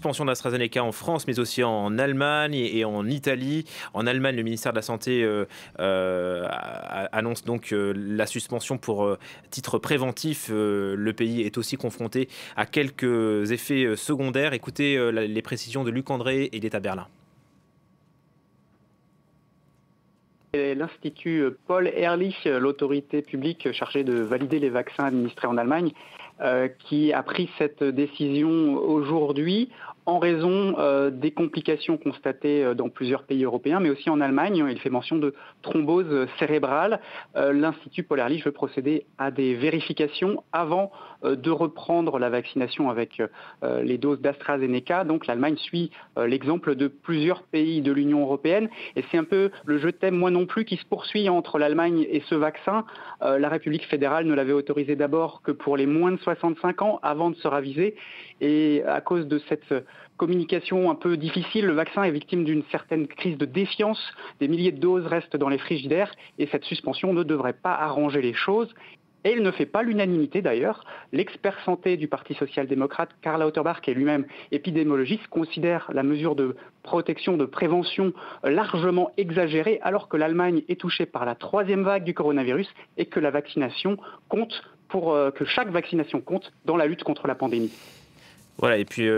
suspension d'AstraZeneca en France, mais aussi en Allemagne et en Italie. En Allemagne, le ministère de la Santé annonce donc la suspension pour titre préventif. Le pays est aussi confronté à quelques effets secondaires. Écoutez les précisions de Luc André, il est à Berlin. L'Institut Paul Ehrlich, l'autorité publique chargée de valider les vaccins administrés en Allemagne, qui a pris cette décision aujourd'hui en raison des complications constatées dans plusieurs pays européens, mais aussi en Allemagne. Il fait mention de thrombose cérébrale. L'Institut Paul Ehrlich veut procéder à des vérifications avant de reprendre la vaccination avec les doses d'AstraZeneca. Donc l'Allemagne suit l'exemple de plusieurs pays de l'Union européenne. Et c'est un peu le je t'aime moi non plus qui se poursuit entre l'Allemagne et ce vaccin. La République fédérale ne l'avait autorisé d'abord que pour les moins de 65 ans avant de se raviser. Et à cause de cette communication un peu difficile, le vaccin est victime d'une certaine crise de défiance. Des milliers de doses restent dans les frigidaires et cette suspension ne devrait pas arranger les choses. Et il ne fait pas l'unanimité d'ailleurs. L'expert santé du Parti social-démocrate, Karl Lauterbach, qui est lui-même épidémiologiste, considère la mesure de protection, de prévention largement exagérée, alors que l'Allemagne est touchée par la 3e vague du coronavirus et que la vaccination compte que chaque vaccination compte dans la lutte contre la pandémie. Voilà, et puis